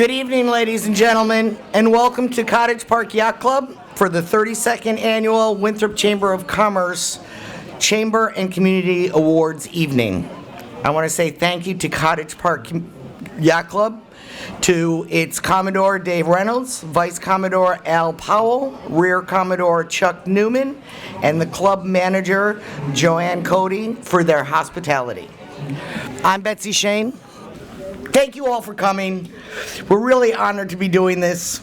Good evening, ladies and gentlemen, and welcome to Cottage Park Yacht Club for the 32nd Annual Winthrop Chamber of Commerce Chamber and Community Awards evening. I want to say thank you to Cottage Park Yacht Club, to its Commodore Dave Reynolds, Vice Commodore Al Powell, Rear Commodore Chuck Newman, and the club manager Joanne Cody for their hospitality. I'm Betsy Shane. Thank you all for coming. We're really honored to be doing this,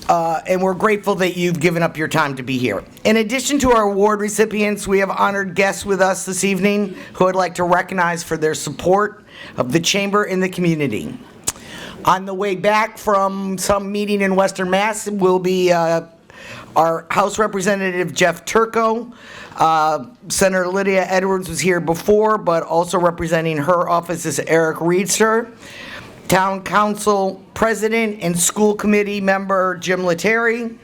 and we're grateful that you've given up your time to be here. In addition to our award recipients, we have honored guests with us this evening who I'd like to recognize for their support of the Chamber in the community. On the way back from some meeting in Western Mass will be our House Representative Jeff Turco. Senator Lydia Edwards was here before, but also representing her office is Eric Reedster. Town Council President and School Committee Member Jim Letary.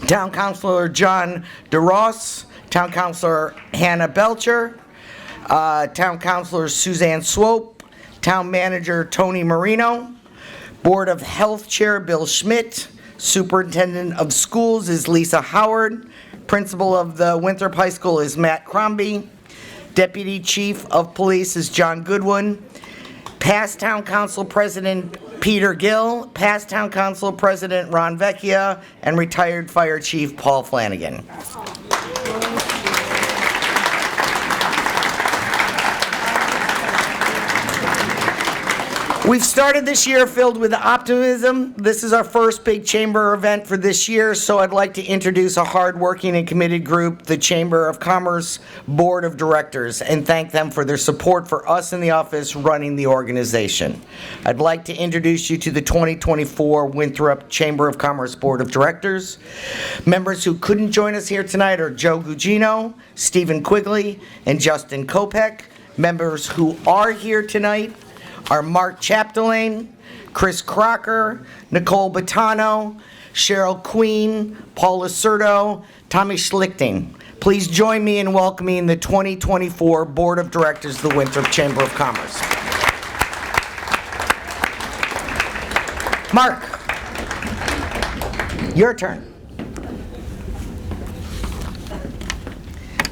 Town Councilor John DeRoss. Town Councilor Hannah Belcher. Town Councilor Suzanne Swope. Town Manager Tony Marino. Board of Health Chair Bill Schmidt. Superintendent of Schools is Lisa Howard. Principal of the Winthrop High School is Matt Crombie. Deputy Chief of Police is John Goodwin. Past Town Council President Peter Gill. Past Town Council President Ron Vecchia. And retired Fire Chief Paul Flanagan. We've started this year filled with optimism. This is our first big chamber event for this year, so I'd like to introduce a hardworking and committed group, the Chamber of Commerce Board of Directors, and thank them for their support for us in the office running the organization. I'd like to introduce you to the 2024 Winthrop Chamber of Commerce Board of Directors. Members who couldn't join us here tonight are Joe Gugino, Stephen Quigley, and Justin Kopek. Members who are here tonight are Mark Chapdelaine, Chris Crocker, Nicole Bottano, Cheryl Queen, Paul Lacerdo, Tommy Schlichting. Please join me in welcoming the 2024 Board of Directors of the Winthrop Chamber of Commerce. Mark, your turn.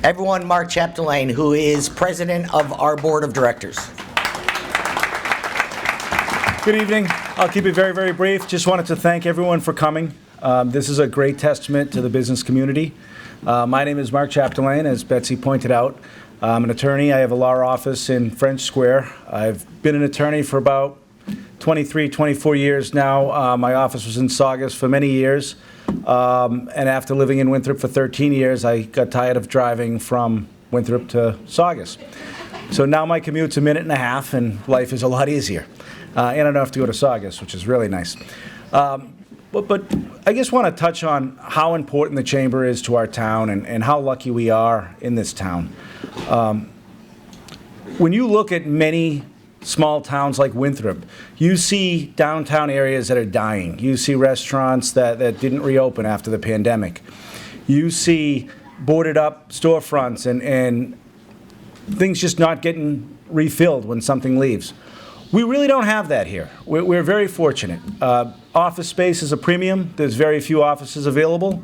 Everyone, Mark Chapdelaine, who is president of our Board of Directors. Good evening. I'll keep it very, very brief. Just wanted to thank everyone for coming. This is a great testament to the business community. My name is Mark Chapdelaine, as Betsy pointed out. I'm an attorney. I have a law office in French Square. I've been an attorney for about 23, 24 years now. My office was in Saugus for many years. And after living in Winthrop for 13 years, I got tired of driving from Winthrop to Saugus. So now my commute's a minute and a half, and life is a lot easier. And I don't have to go to Saugus, which is really nice. But I just want to touch on how important the Chamber is to our town and how lucky we are in this town. When you look at many small towns like Winthrop, you see downtown areas that are dying. You see restaurants that didn't reopen after the pandemic. You see boarded up storefronts and things just not getting refilled when something leaves. We really don't have that here. We're very fortunate. Office space is a premium. There's very few offices available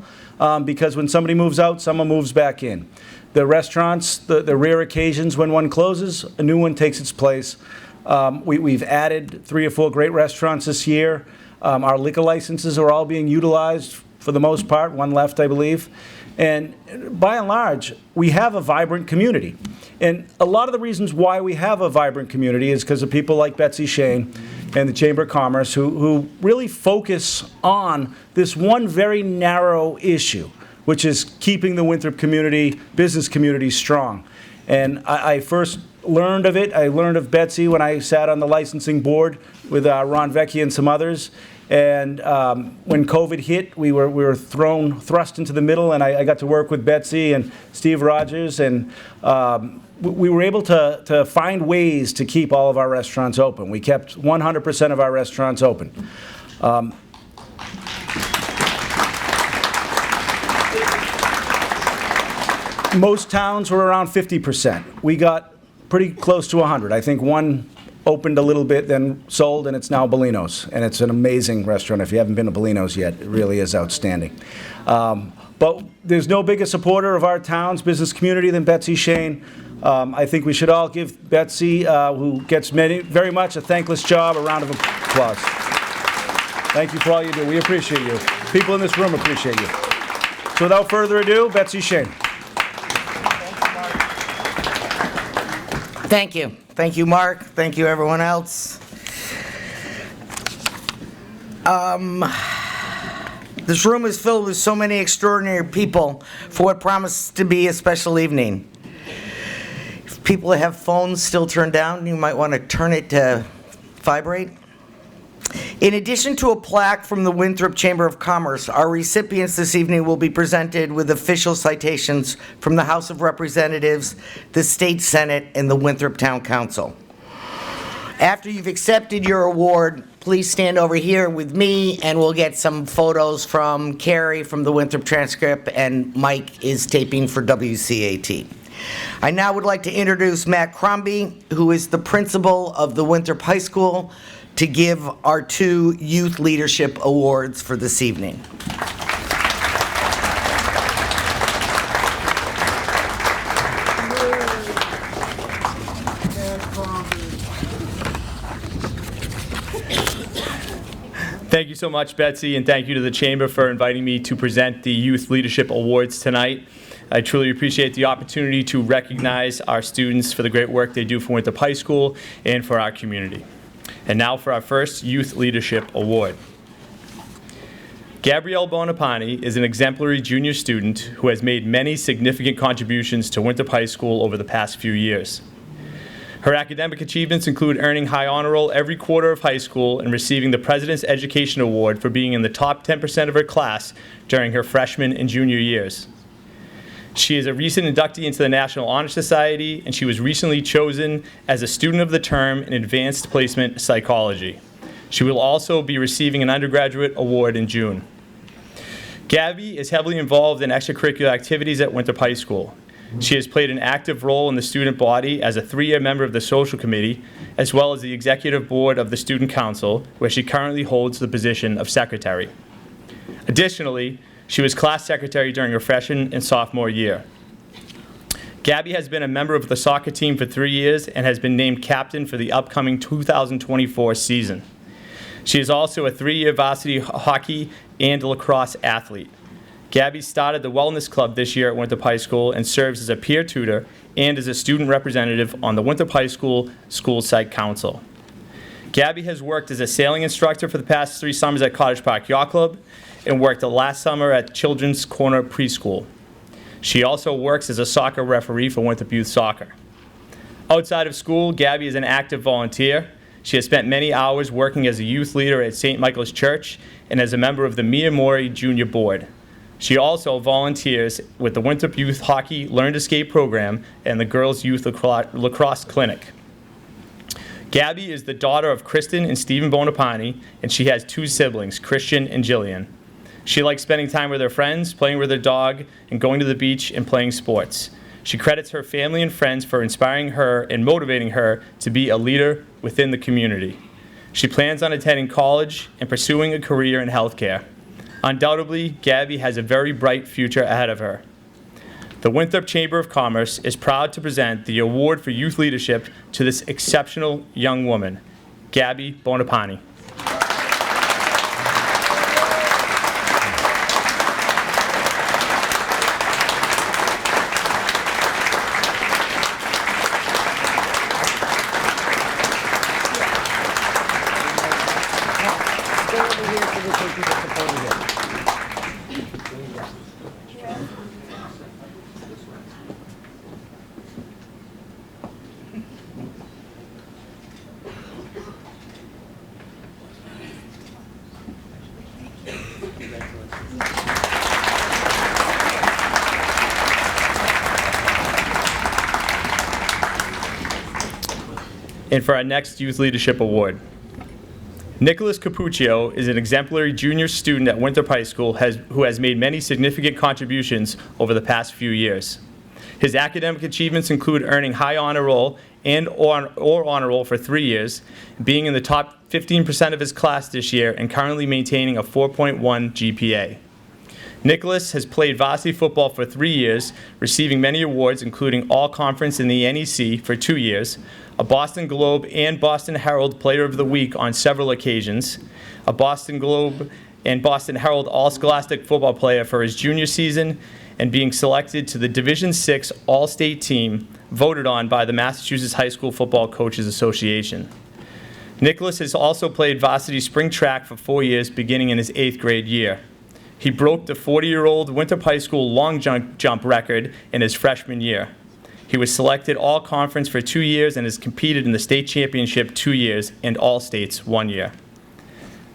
because when somebody moves out, someone moves back in. The restaurants, the rare occasions when one closes, a new one takes its place. We've added 3 or 4 great restaurants this year. Our liquor licenses are all being utilized for the most part, one left, I believe. And by and large, we have a vibrant community. And a lot of the reasons why we have a vibrant community is because of people like Betsy Shane and the Chamber of Commerce who really focus on this one very narrow issue, which is keeping the Winthrop community, business community strong. And I first learned of it. I learned of Betsy when I sat on the licensing board with Ron Vecchia and some others. And when COVID hit, we were thrust into the middle, and I got to work with Betsy and Steve Rogers, and we were able to find ways to keep all of our restaurants open. We kept 100% of our restaurants open. Most towns were around 50%. We got pretty close to 100. I think one opened a little bit, then sold, and it's now Bellino's. And it's an amazing restaurant. If you haven't been to Bellino's yet, it really is outstanding. But there's no bigger supporter of our town's business community than Betsy Shane. I think we should all give Betsy, who gets very much a thankless job, a round of applause. Thank you for all you do. We appreciate you. People in this room appreciate you. So without further ado, Betsy Shane. Thank you. Thank you, Mark. Thank you, everyone else. This room is filled with so many extraordinary people for what promises to be a special evening. If people have phones still turned down, you might want to turn it to vibrate. In addition to a plaque from the Winthrop Chamber of Commerce, our recipients this evening will be presented with official citations from the House of Representatives, the State Senate, and the Winthrop Town Council. After you've accepted your award, please stand over here with me, and we'll get some photos from Carrie from the Winthrop Transcript, and Mike is taping for WCAT. I now would like to introduce Matt Crombie, who is the principal of the Winthrop High School, to give our 2 Youth Leadership Awards for this evening. Thank you so much, Betsy, and thank you to the Chamber for inviting me to present the Youth Leadership Awards tonight. I truly appreciate the opportunity to recognize our students for the great work they do for Winthrop High School and for our community. And now for our first Youth Leadership Award. Gabrielle Bonapani is an exemplary junior student who has made many significant contributions to Winthrop High School over the past few years. Her academic achievements include earning high honor roll every quarter of high school and receiving the President's Education Award for being in the top 10% of her class during her freshman and junior years. She is a recent inductee into the National Honor Society, and she was recently chosen as a Student of the Term in Advanced Placement Psychology. She will also be receiving an undergraduate award in June. Gabby is heavily involved in extracurricular activities at Winthrop High School. She has played an active role in the student body as a 3-year member of the Social Committee, as well as the Executive Board of the Student Council, where she currently holds the position of Secretary. Additionally, she was class secretary during her freshman and sophomore year. Gabby has been a member of the soccer team for 3 years and has been named captain for the upcoming 2024 season. She is also a 3-year varsity hockey and lacrosse athlete. Gabby started the Wellness Club this year at Winthrop High School and serves as a peer tutor and as a student representative on the Winthrop High School School Site Council. Gabby has worked as a sailing instructor for the past 3 summers at Cottage Yacht Club and worked the last summer at Children's Corner Preschool. She also works as a soccer referee for Winthrop Youth Soccer. Outside of school, Gabby is an active volunteer. She has spent many hours working as a youth leader at St. Michael's Church and as a member of the Mia Mori Junior Board. She also volunteers with the Winthrop Youth Hockey Learn to Skate program and the Girls Youth Lacrosse Clinic. Gabby is the daughter of Kristen and Stephen Bonapani, and she has 2 siblings, Christian and Jillian. She likes spending time with her friends, playing with her dog, and going to the beach and playing sports. She credits her family and friends for inspiring her and motivating her to be a leader within the community. She plans on attending college and pursuing a career in healthcare. Undoubtedly, Gabby has a very bright future ahead of her. The Winthrop Chamber of Commerce is proud to present the Award for Youth Leadership to this exceptional young woman, Gabby Bonapani. And for our next Youth Leadership Award, Nicholas Capuccio is an exemplary junior student at Winthrop High School who has made many significant contributions over the past few years. His academic achievements include earning high honor roll or honor roll for 3 years, being in the top 15% of his class this year and currently maintaining a 4.1 GPA. Nicholas has played varsity football for 3 years, receiving many awards, including All-Conference in the NEC for 2 years, a Boston Globe and Boston Herald Player of the Week on several occasions, a Boston Globe and Boston Herald All-Scholastic Football Player for his junior season, and being selected to the Division VI All-State team voted on by the Massachusetts High School Football Coaches Association. Nicholas has also played varsity spring track for 4 years, beginning in his 8th grade year. He broke the 40-year-old Winthrop High School long jump record in his freshman year. He was selected All-Conference for 2 years and has competed in the state championship 2 years and All-States 1 year.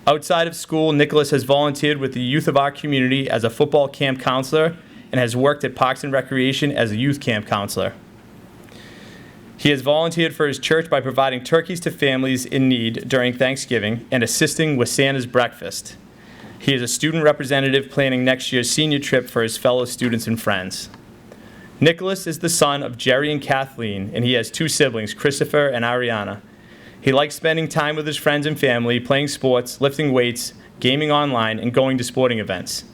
Outside of school, Nicholas has volunteered with the youth of our community as a football camp counselor and has worked at Parks and Recreation as a youth camp counselor. He has volunteered for his church by providing turkeys to families in need during Thanksgiving and assisting with Santa's breakfast. He is a student representative planning next year's senior trip for his fellow students and friends. Nicholas is the son of Jerry and Kathleen, and he has 2 siblings, Christopher and Ariana. He likes spending time with his friends and family, playing sports, lifting weights, gaming online, and going to sporting events.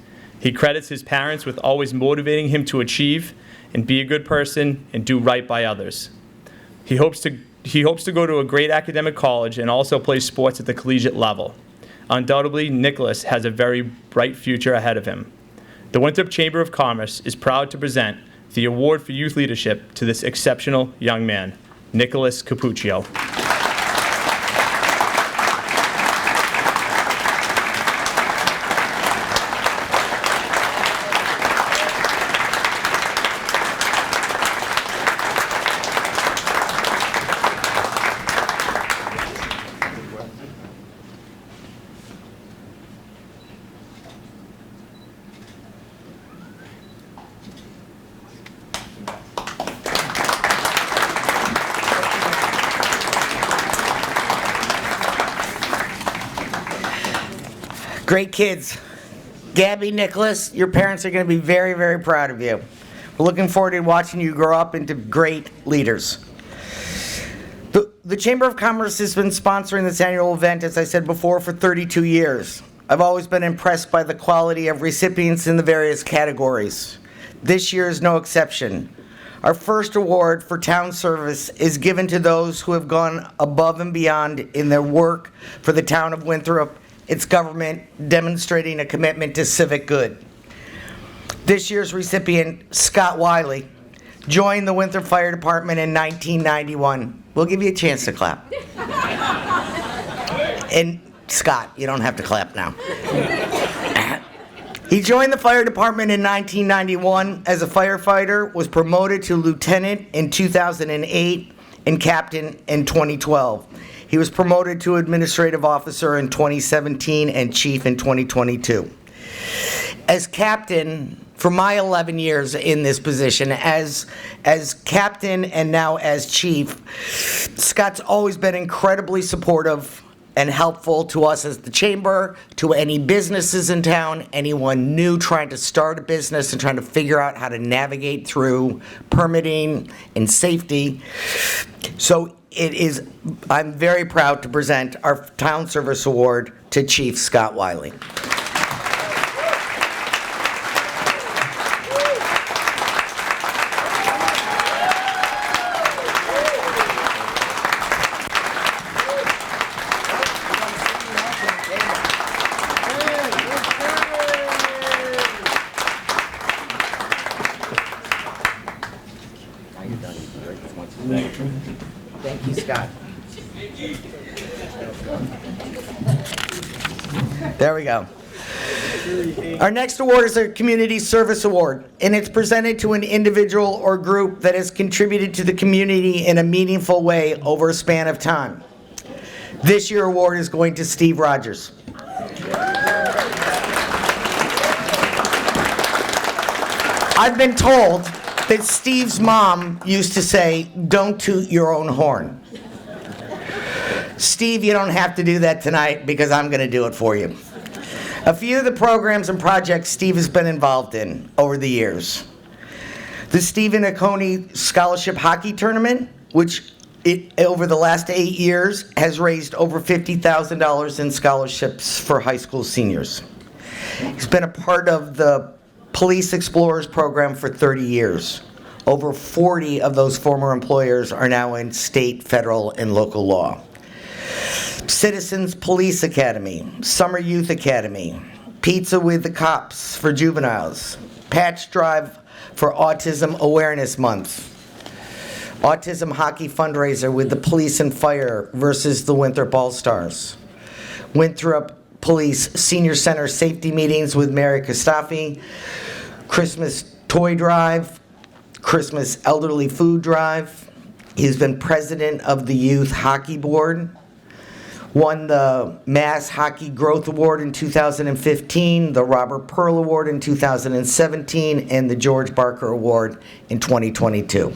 He credits his parents with always motivating him to achieve and be a good person and do right by others. He hopes to go to a great academic college and also play sports at the collegiate level. Undoubtedly, Nicholas has a very bright future ahead of him. The Winthrop Chamber of Commerce is proud to present the Award for Youth Leadership to this exceptional young man, Nicholas Capuccio. Great kids. Gabby, Nicholas, your parents are going to be very, very proud of you. We're looking forward to watching you grow up into great leaders. The Chamber of Commerce has been sponsoring this annual event, as I said before, for 32 years. I've always been impressed by the quality of recipients in the various categories. This year is no exception. Our first award for town service is given to those who have gone above and beyond in their work for the town of Winthrop, its government, demonstrating a commitment to civic good. This year's recipient, Scott Wiley, joined the Winthrop Fire Department in 1991. We'll give you a chance to clap. And Scott, you don't have to clap now. He joined the fire department in 1991 as a firefighter, was promoted to lieutenant in 2008, and captain in 2012. He was promoted to administrative officer in 2017 and chief in 2022. As captain, for my 11 years in this position, as captain and now as chief, Scott's always been incredibly supportive and helpful to us as the chamber, to any businesses in town, anyone new trying to start a business and trying to figure out how to navigate through permitting and safety. So I'm very proud to present our Town Service Award to Chief Scott Wiley. Thank you, Scott. There we go. Our next award is a Community Service Award, and it's presented to an individual or group that has contributed to the community in a meaningful way over a span of time. This year's award is going to Steve Rogers. I've been told that Steve's mom used to say, "Don't toot your own horn." Steve, you don't have to do that tonight because I'm going to do it for you. A few of the programs and projects Steve has been involved in over the years. The Stephen Oconee Scholarship Hockey Tournament, which over the last 8 years, has raised over $50,000 in scholarships for high school seniors. He's been a part of the Police Explorers program for 30 years. Over 40 of those former employers are now in state, federal, and local law. Citizens Police Academy, Summer Youth Academy, Pizza with the Cops for juveniles, Patch Drive for Autism Awareness Month, Autism Hockey Fundraiser with the police and fire versus the Winthrop All-Stars, Winthrop Police Senior Center Safety Meetings with Mary Costafi, Christmas Toy Drive, Christmas Elderly Food Drive. He's been president of the Youth Hockey Board, won the Mass Hockey Growth Award in 2015, the Robert Pearl Award in 2017, and the George Barker Award in 2022.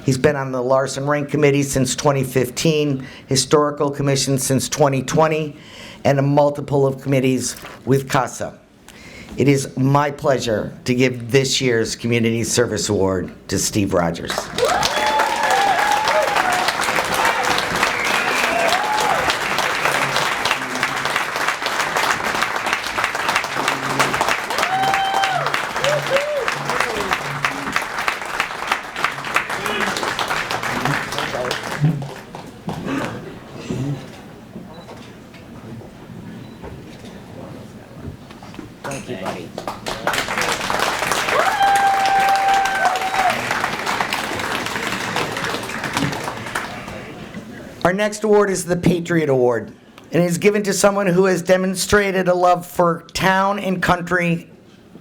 He's been on the Larson Rank Committee since 2015, Historical Commission since 2020, and a multiple of committees with CASA. It is my pleasure to give this year's Community Service Award to Steve Rogers. Thank you, buddy. Our next award is the Patriot Award, and it is given to someone who has demonstrated a love for town and country,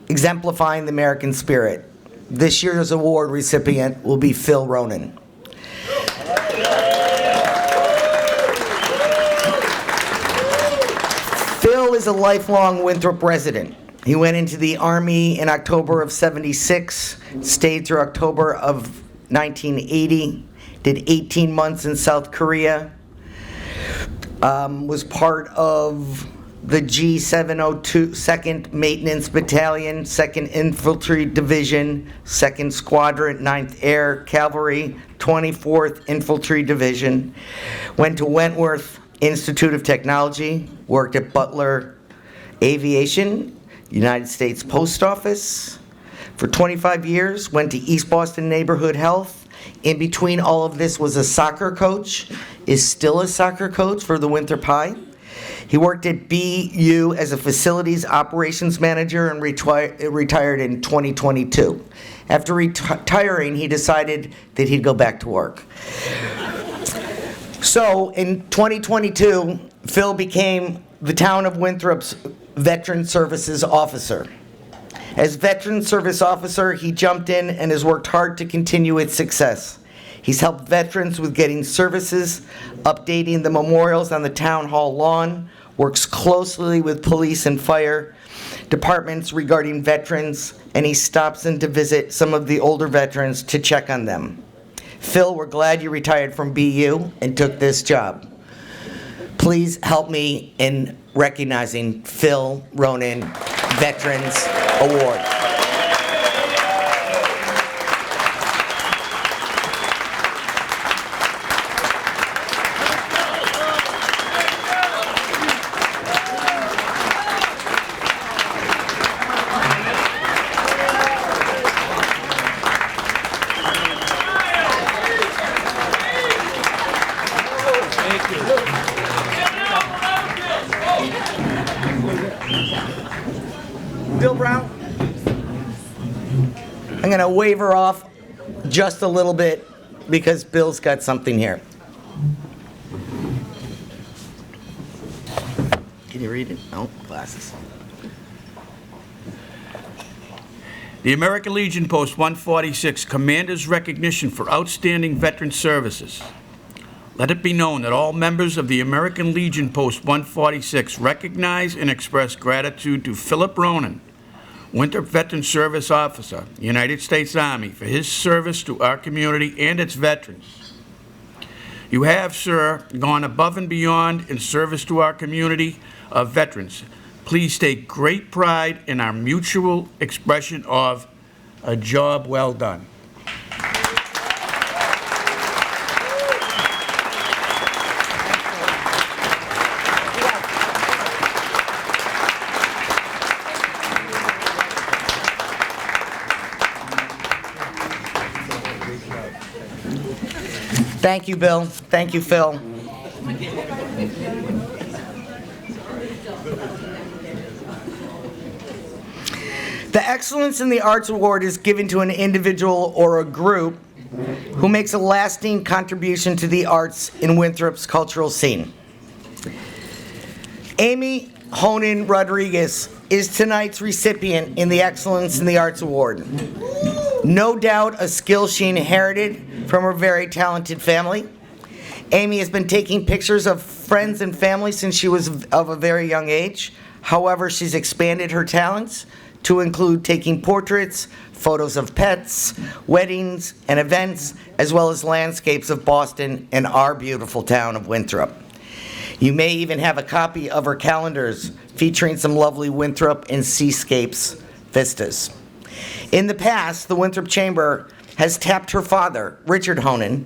exemplifying the American spirit. This year's award recipient will be Phil Ronan. Phil is a lifelong Winthrop resident. He went into the Army in October of '76, stayed through October of 1980, did 18 months in South Korea, was part of the G702 2nd Maintenance Battalion, 2nd Infantry Division, 2nd Squadron, 9th Air Cavalry, 24th Infantry Division, went to Wentworth Institute of Technology, worked at Butler Aviation, United States Post Office for 25 years, went to East Boston Neighborhood Health. In between all of this was a soccer coach, is still a soccer coach for the Winthrop High. He worked at BU as a facilities operations manager and retired in 2022. After retiring, he decided that he'd go back to work. So in 2022, Phil became the town of Winthrop's Veteran Services Officer. As Veteran Service Officer, he jumped in and has worked hard to continue its success. He's helped veterans with getting services, updating the memorials on the town hall lawn, works closely with police and fire departments regarding veterans, and he stops in to visit some of the older veterans to check on them. Phil, we're glad you retired from BU and took this job. Please help me in recognizing Phil Ronan Veterans Award. Bill Brown? I'm going to wave her off just a little bit because Bill's got something here. Can you read it? No, glasses. The American Legion Post 146 Commander's Recognition for Outstanding Veteran Services. Let it be known that all members of the American Legion Post 146 recognize and express gratitude to Philip Ronan, Winthrop Veteran Service Officer, United States Army, for his service to our community and its veterans. You have, sir, gone above and beyond in service to our community of veterans. Please take great pride in our mutual expression of a job well done. Thank you, Bill. Thank you, Phil. The Excellence in the Arts Award is given to an individual or a group who makes a lasting contribution to the arts in Winthrop's cultural scene. Amy Honan Rodriguez is tonight's recipient in the Excellence in the Arts Award. No doubt a skill she inherited from her very talented family. Amy has been taking pictures of friends and family since she was of a very young age. However, she's expanded her talents to include taking portraits, photos of pets, weddings, and events, as well as landscapes of Boston and our beautiful town of Winthrop. You may even have a copy of her calendars featuring some lovely Winthrop and seascapes vistas. In the past, the Winthrop Chamber has tapped her father, Richard Honan,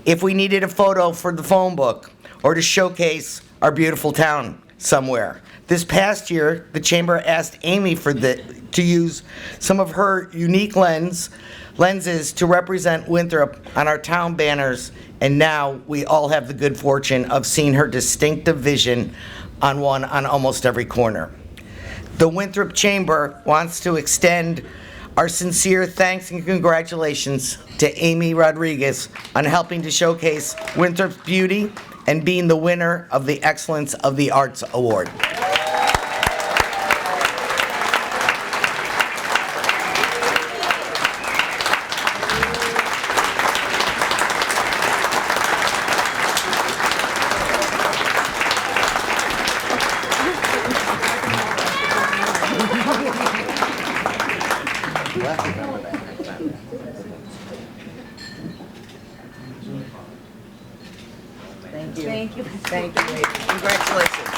if we needed a photo for the phone book or to showcase our beautiful town somewhere. This past year, the Chamber asked Amy to use some of her unique lenses to represent Winthrop on our town banners, and now we all have the good fortune of seeing her distinctive vision on one on almost every corner. The Winthrop Chamber wants to extend our sincere thanks and congratulations to Amy Rodriguez on helping to showcase Winthrop's beauty and being the winner of the Excellence of the Arts Award. Thank you. Thank you. Thank you, ladies. Congratulations.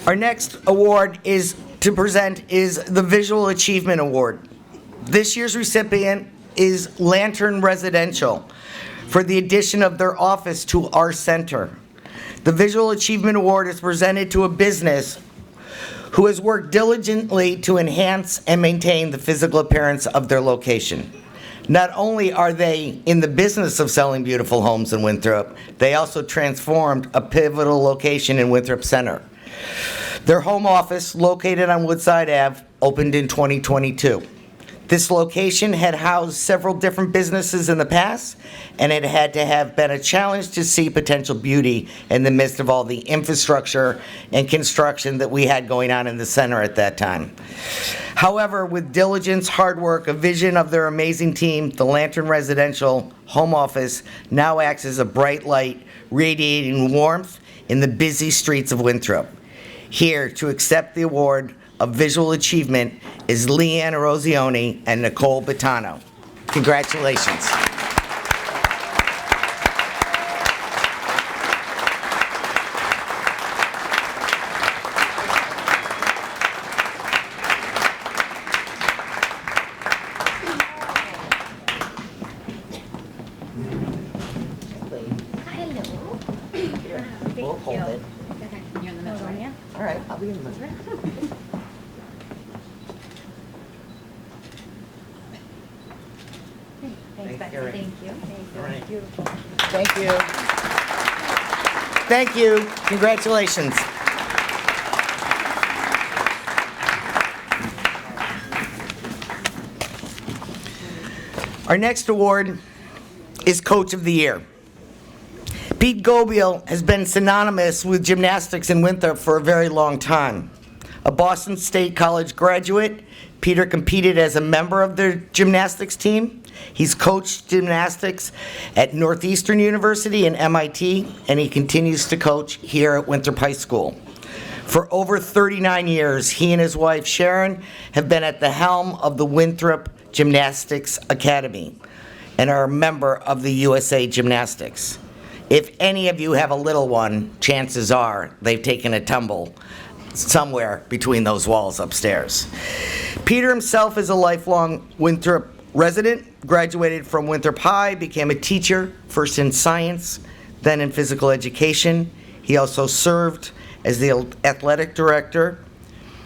Our next award is the Visual Achievement Award. This year's recipient is Lantern Residential for the addition of their office to our center. The Visual Achievement Award is presented to a business who has worked diligently to enhance and maintain the physical appearance of their location. Not only are they in the business of selling beautiful homes in Winthrop, they also transformed a pivotal location in Winthrop Center. Their home office, located on Woodside Ave, opened in 2022. This location had housed several different businesses in the past, and it had to have been a challenge to see potential beauty in the midst of all the infrastructure and construction that we had going on in the center at that time. However, with diligence, hard work, a vision of their amazing team, the Lantern Residential home office now acts as a bright light, radiating warmth in the busy streets of Winthrop. Here to accept the award of Visual Achievement is Leanne Rosioni and Nicole Bottano. Congratulations. Hello. We'll hold it. Okay, you're in the middle, right? All right, I'll be in the middle. Thanks, Betsy. Karen. Thank you. Thank you. All right. Beautiful. Thank you. Thank you. Congratulations. Our next award is Coach of the Year. Pete Gobiel has been synonymous with gymnastics in Winthrop for a very long time. A Boston State College graduate, Peter competed as a member of their gymnastics team. He's coached gymnastics at Northeastern University and MIT, and he continues to coach here at Winthrop High School. For over 39 years, he and his wife Sharon have been at the helm of the Winthrop Gymnastics Academy and are a member of the USA Gymnastics. If any of you have a little one, chances are they've taken a tumble somewhere between those walls upstairs. Peter himself is a lifelong Winthrop resident, graduated from Winthrop High, became a teacher, first in science, then in physical education. He also served as the athletic director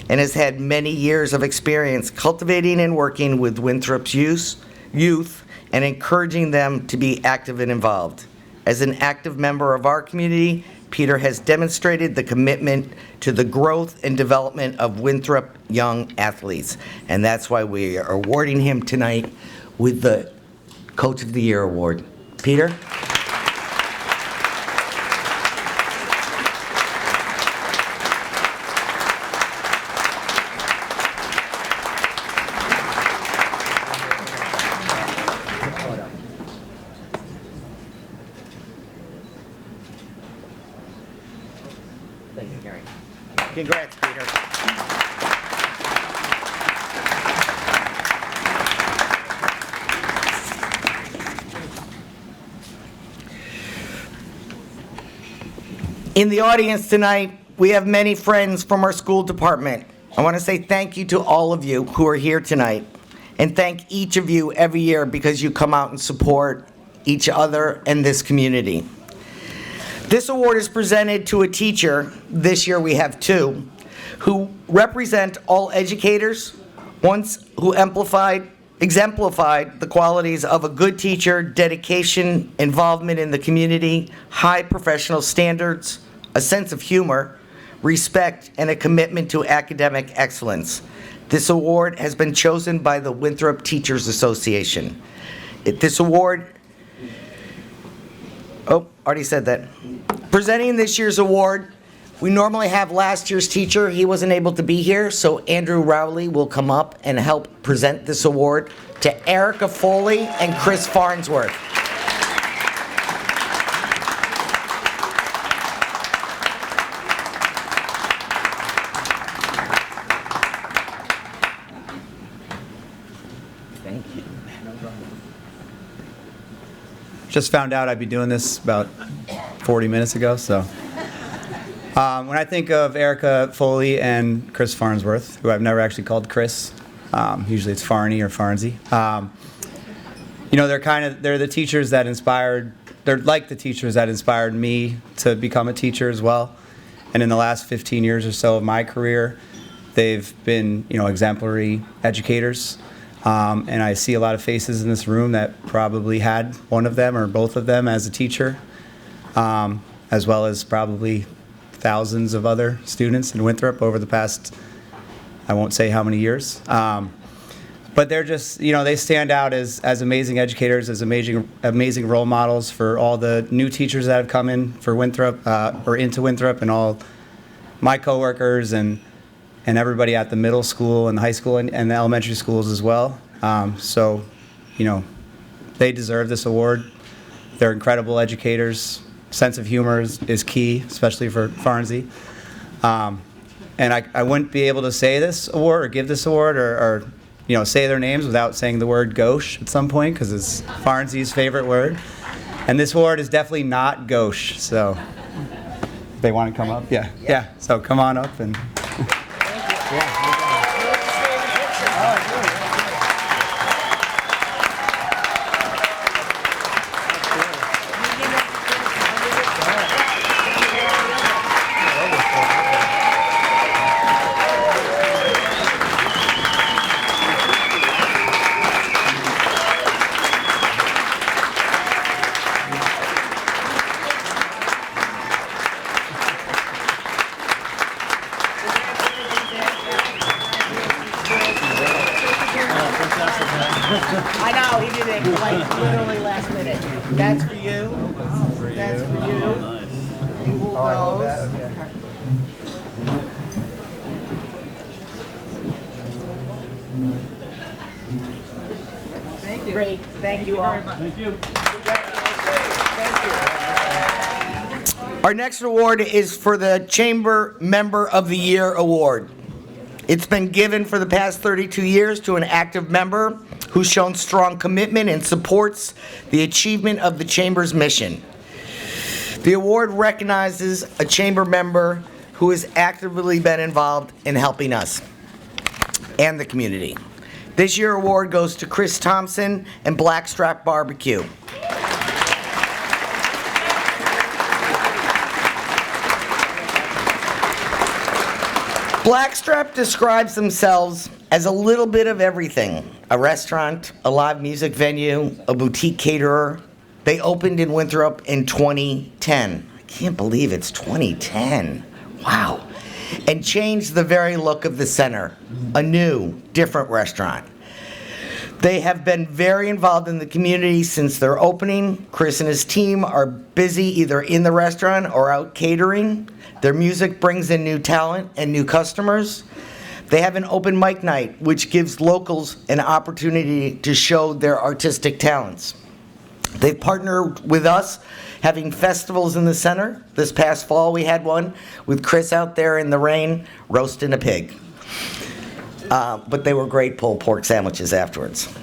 and has had many years of experience cultivating and working with Winthrop's youth and encouraging them to be active and involved. As an active member of our community, Peter has demonstrated the commitment to the growth and development of Winthrop young athletes, and that's why we are awarding him tonight with the Coach of the Year award. Peter? Thank you, Gary. Congrats, Peter. In the audience tonight, we have many friends from our school department. I want to say thank you to all of you who are here tonight, and thank each of you every year because you come out and support each other and this community. This award is presented to a teacher, this year we have two, who represent all educators, ones who exemplified the qualities of a good teacher, dedication, involvement in the community, high professional standards, a sense of humor, respect, and a commitment to academic excellence. This award has been chosen by the Winthrop Teachers Association. This award, already said that. Presenting this year's award, we normally have last year's teacher. He wasn't able to be here, so Andrew Rowley will come up and help present this award to Erica Foley and Chris Farnsworth. Thank you. Just found out I'd be doing this about 40 minutes ago, so. When I think of Erica Foley and Chris Farnsworth, who I've never actually called Chris, usually it's Farney or Farnsey, you know, they're the teachers that inspired, they're like the teachers that inspired me to become a teacher as well. And in the last 15 years or so of my career, they've been, you know, exemplary educators. And I see a lot of faces in this room that probably had one of them or both of them as a teacher, as well as probably thousands of other students in Winthrop over the past, I won't say how many years. But they're just, you know, they stand out as amazing educators, as amazing role models for all the new teachers that have come in for Winthrop, or into Winthrop, and all my coworkers and everybody at the middle school and the high school and the elementary schools as well. So, you know, they deserve this award. They're incredible educators. Sense of humor is key, especially for Farnsey. And I wouldn't be able to say this award or give this award or you know, say their names without saying the word gauche at some point, because it's Farnsey's favorite word. And this award is definitely not gauche, so they want to come up? Yeah. So come on up and. I know, he did it like literally last minute. That's for you. That's for you. You hold those. Thank you. Great, thank you all. Thank you. Our next award is for the Chamber Member of the Year Award. It's been given for the past 32 years to an active member who's shown strong commitment and supports the achievement of the Chamber's mission. The award recognizes a Chamber member who has actively been involved in helping us and the community. This year's award goes to Chris Thompson and Blackstrap Barbecue. Blackstrap describes themselves as a little bit of everything. A restaurant, a live music venue, a boutique caterer. They opened in Winthrop in 2010. I can't believe it's 2010. Wow. And changed the very look of the center. A new, different restaurant. They have been very involved in the community since their opening. Chris and his team are busy either in the restaurant or out catering. Their music brings in new talent and new customers. They have an open mic night, which gives locals an opportunity to show their artistic talents. They've partnered with us, having festivals in the center. This past fall, we had one with Chris out there in the rain, roasting a pig. But they were great pulled pork sandwiches afterwards.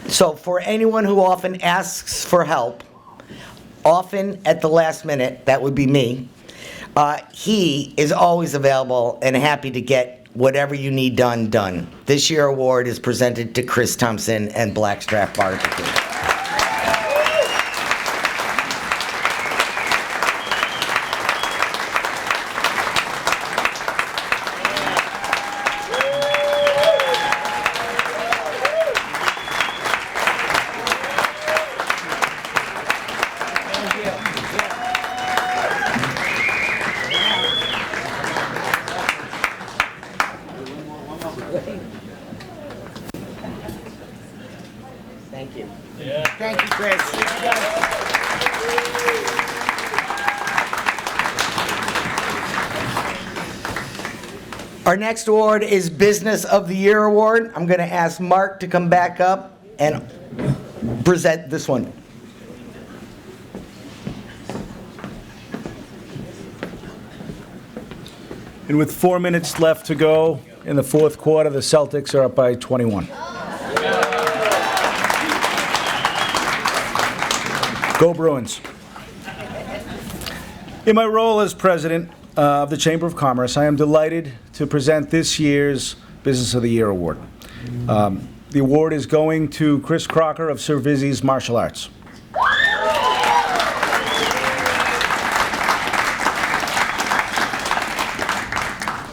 So for anyone who often asks for help, often at the last minute, that would be me, he is always available and happy to get whatever you need done. This year's award is presented to Chris Thompson and Blackstrap Barbecue. Thank you. Thank you, Chris. Our next award is Business of the Year Award. I'm going to ask Mark to come back up and present this one. And with 4 minutes left to go in the fourth quarter, the Celtics are up by 21. Go Bruins. In my role as president of the Chamber of Commerce, I am delighted to present this year's Business of the Year Award. The award is going to Chris Crocker of Cervisi's Martial Arts.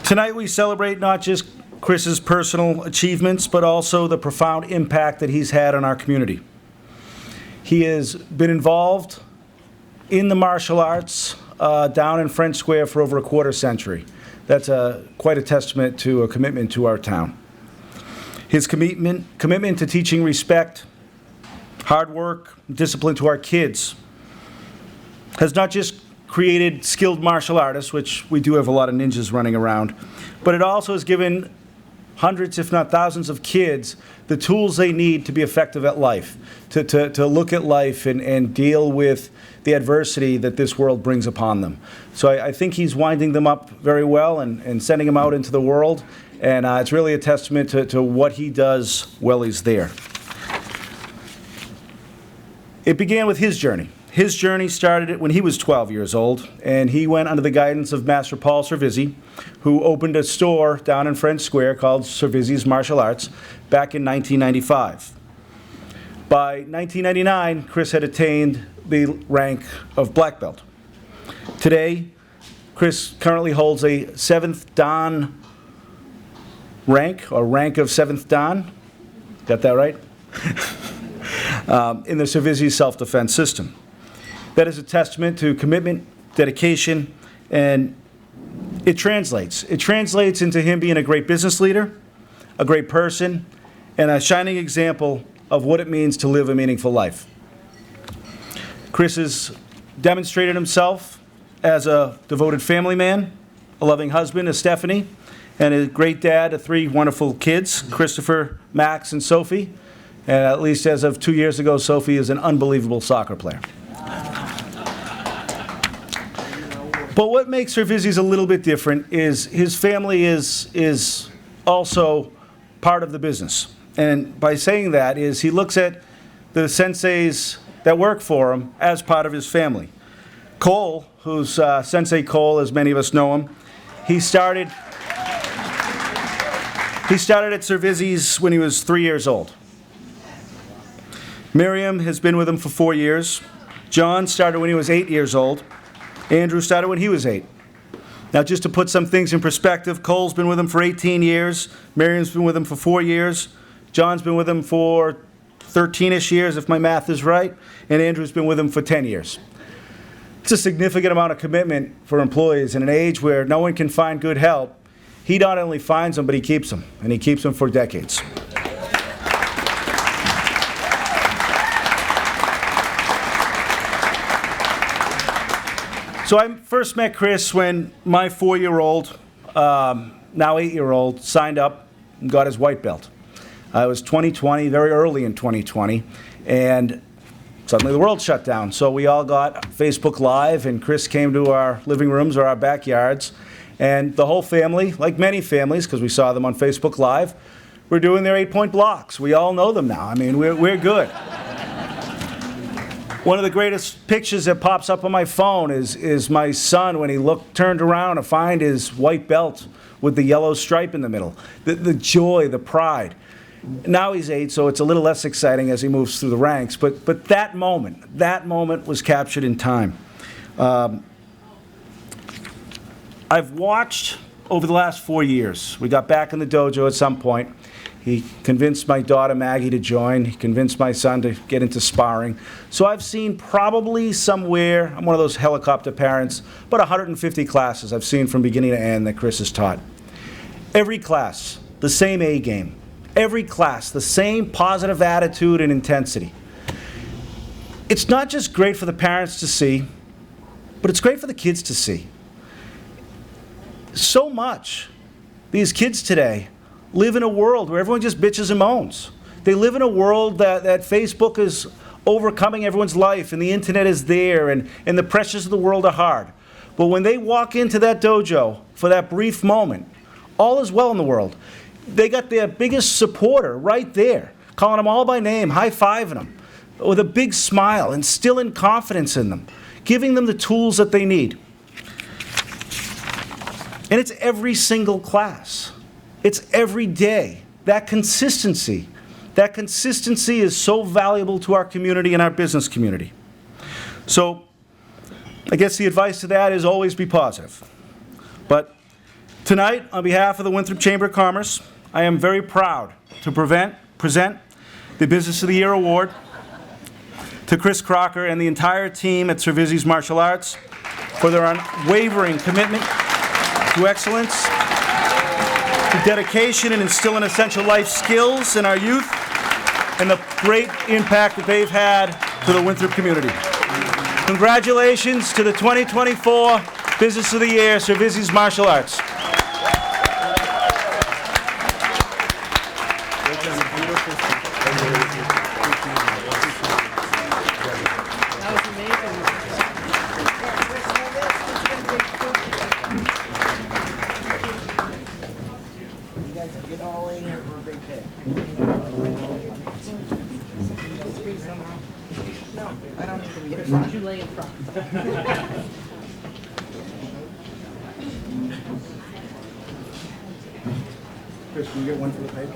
Tonight we celebrate not just Chris's personal achievements, but also the profound impact that he's had on our community. He has been involved in the martial arts down in French Square for over a quarter century. That's quite a testament to a commitment to our town. His commitment to teaching respect, hard work, discipline to our kids has not just created skilled martial artists, which we do have a lot of ninjas running around, but it also has given hundreds, if not thousands of kids the tools they need to be effective at life, to look at life and deal with the adversity that this world brings upon them. So I think he's winding them up very well and sending them out into the world, and it's really a testament to what he does while he's there. It began with his journey. His journey started when he was 12 years old, and he went under the guidance of Master Paul Cervisi, who opened a store down in French Square called Cervisi's Martial Arts back in 1995. By 1999, Chris had attained the rank of black belt. Today, Chris currently holds a 7th Dan rank, or rank of 7th Dan. Got that right? In the Cervisi self-defense system. That is a testament to commitment, dedication, and it translates. It translates into him being a great business leader, a great person, and a shining example of what it means to live a meaningful life. Chris has demonstrated himself as a devoted family man, a loving husband to Stephanie, and a great dad to 3 wonderful kids, Christopher, Max, and Sophie. And at least as of 2 years ago, Sophie is an unbelievable soccer player. But what makes Cervisi's a little bit different is his family is also part of the business. And by saying that is he looks at the senseis that work for him as part of his family. Cole, who's Sensei Cole, as many of us know him, he started at Cervisi's when he was 3 years old. Miriam has been with him for 4 years. John started when he was 8 years old. Andrew started when he was 8. Now, just to put some things in perspective, Cole's been with him for 18 years, Miriam's been with him for 4 years, John's been with him for 13-ish years, if my math is right, and Andrew's been with him for 10 years. It's a significant amount of commitment for employees in an age where no one can find good help. He not only finds them, but he keeps them, and he keeps them for decades. So I first met Chris when my 4-year-old, now 8-year-old, signed up and got his white belt. It was 2020, very early in 2020, and suddenly the world shut down. So we all got Facebook Live, and Chris came to our living rooms or our backyards, and the whole family, like many families, because we saw them on Facebook Live, were doing their 8-point blocks. We all know them now. I mean, we're good. One of the greatest pictures that pops up on my phone is my son when he turned around to find his white belt with the yellow stripe in the middle. The joy, the pride. Now he's 8, so it's a little less exciting as he moves through the ranks. But that moment was captured in time. I've watched over the last 4 years. We got back in the dojo at some point. He convinced my daughter Maggie to join. He convinced my son to get into sparring. So I've seen probably somewhere, I'm one of those helicopter parents, about 150 classes I've seen from beginning to end that Chris has taught. Every class, the same A game. Every class, the same positive attitude and intensity. It's not just great for the parents to see, but it's great for the kids to see. So much. These kids today live in a world where everyone just bitches and moans. They live in a world that Facebook is overcoming everyone's life, and the internet is there, and the pressures of the world are hard. But when they walk into that dojo for that brief moment, all is well in the world. They got their biggest supporter right there, calling them all by name, high-fiving them, with a big smile, instilling confidence in them, giving them the tools that they need. And it's every single class. It's every day. That consistency is so valuable to our community and our business community. So I guess the advice to that is always be positive. But tonight, on behalf of the Winthrop Chamber of Commerce, I am very proud to present the Business of the Year Award to Chris Crocker and the entire team at Cervisi's Martial Arts for their unwavering commitment to excellence, the dedication in instilling essential life skills in our youth, and the great impact that they've had to the Winthrop community. Congratulations to the 2024 Business of the Year, Cervisi's Martial Arts. Chris, can you get one for the paper?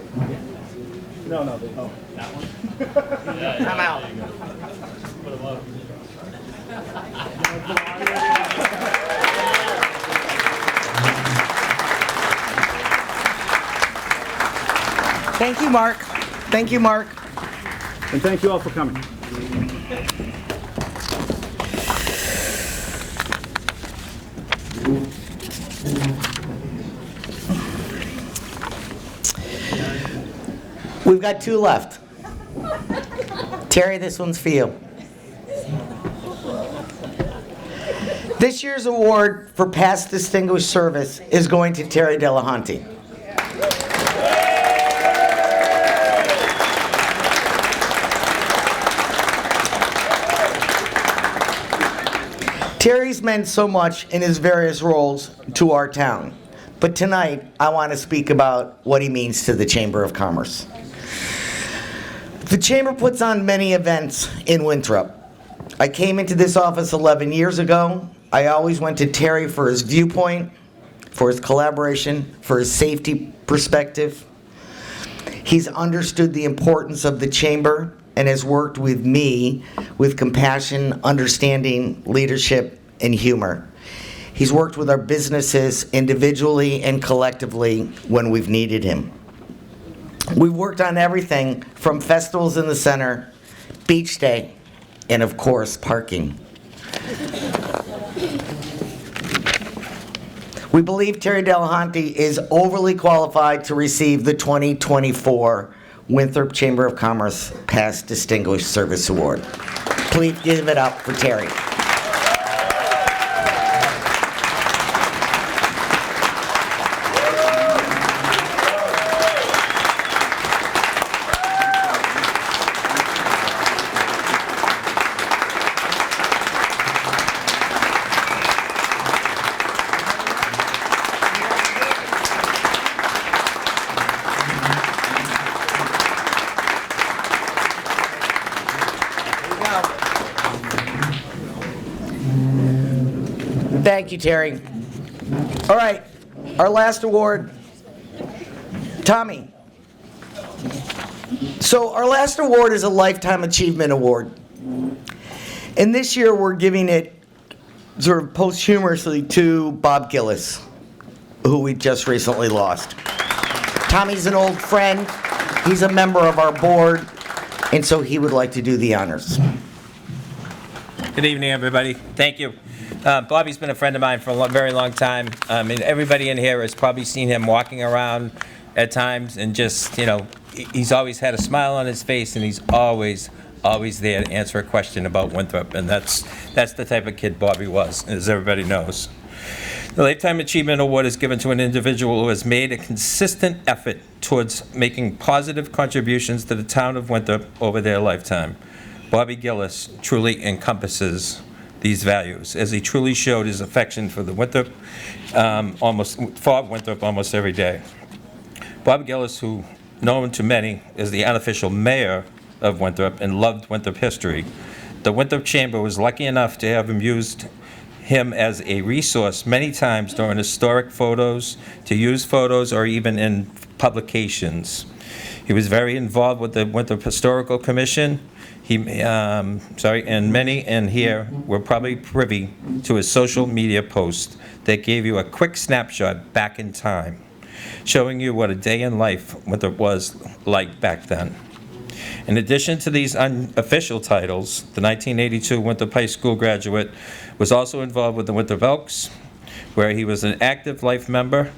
No, oh, that one? I'm out. Put them up. Thank you, Mark. Thank you, Mark. And thank you all for coming. We've got 2 left. Terry, this one's for you. This year's award for past distinguished service is going to Terry Delahanty. Terry's meant so much in his various roles to our town, but tonight I want to speak about what he means to the Chamber of Commerce. The Chamber puts on many events in Winthrop. I came into this office 11 years ago. I always went to Terry for his viewpoint, for his collaboration, for his safety perspective. He's understood the importance of the Chamber and has worked with me with compassion, understanding, leadership, and humor. He's worked with our businesses individually and collectively when we've needed him. We've worked on everything from festivals in the center, beach day, and of course, parking. We believe Terry Delahanty is overly qualified to receive the 2024 Winthrop Chamber of Commerce Past Distinguished Service Award. Please give it up for Terry. Thank you, Terry. All right, our last award, Tommy. So our last award is a Lifetime Achievement Award. And this year we're giving it sort of posthumously to Bob Gillis, who we just recently lost. Tommy's an old friend. He's a member of our board, and so he would like to do the honors. Good evening, everybody. Thank you. Bobby's been a friend of mine for a very long time. And everybody in here has probably seen him walking around at times and just, he's always had a smile on his face, and he's always there to answer a question about Winthrop. And that's the type of kid Bobby was, as everybody knows. The Lifetime Achievement Award is given to an individual who has made a consistent effort towards making positive contributions to the town of Winthrop over their lifetime. Bobby Gillis truly encompasses these values, as he truly showed his affection for the Winthrop, almost every day. Bob Gillis, who known to many as the unofficial mayor of Winthrop and loved Winthrop history, the Winthrop Chamber was lucky enough to have used him as a resource many times during historic photos, to use photos, or even in publications. He was very involved with the Winthrop Historical Commission. And many in here were probably privy to his social media post that gave you a quick snapshot back in time, showing you what a day in life Winthrop was like back then. In addition to these unofficial titles, the 1982 Winthrop High School graduate was also involved with the Winthrop Elks, where he was an active life member,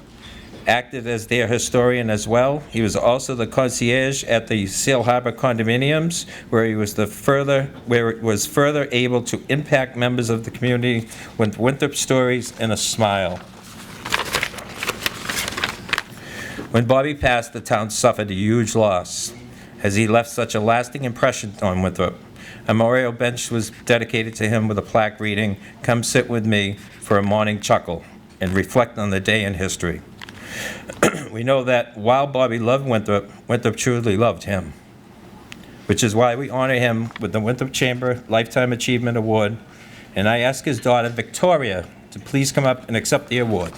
acted as their historian as well. He was also the concierge at the Sail Harbor condominiums, where it was further able to impact members of the community with Winthrop stories and a smile. When Bobby passed, the town suffered a huge loss, as he left such a lasting impression on Winthrop. A memorial bench was dedicated to him with a plaque reading, "Come sit with me for a morning chuckle and reflect on the day in history." We know that while Bobby loved Winthrop, Winthrop truly loved him, which is why we honor him with the Winthrop Chamber Lifetime Achievement Award. And I ask his daughter, Victoria, to please come up and accept the award.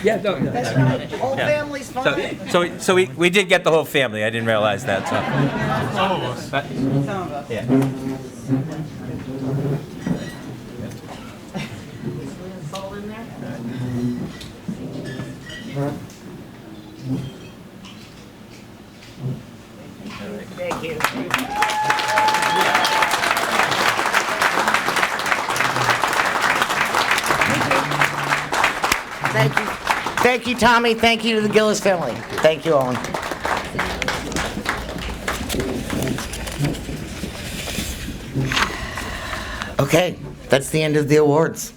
Yeah, no, Whole family's fine. So we did get the whole family. I didn't realize that. So. Some of us. Yeah. Thank you. Thank you. Thank you, Tommy. Thank you to the Gillis family. Thank you, Owen. Okay, that's the end of the awards.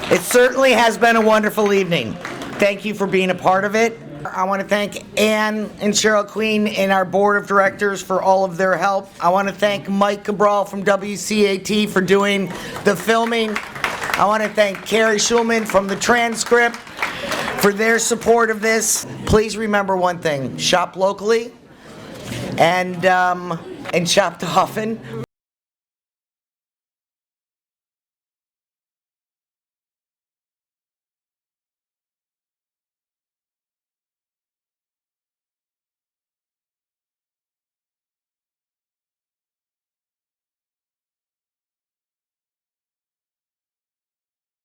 It certainly has been a wonderful evening. Thank you for being a part of it. I want to thank Ann and Cheryl Queen and our board of directors for all of their help. I want to thank Mike Cabral from WCAT for doing the filming. I want to thank Carrie Schulman from the transcript for their support of this. Please remember one thing: shop locally and shop often.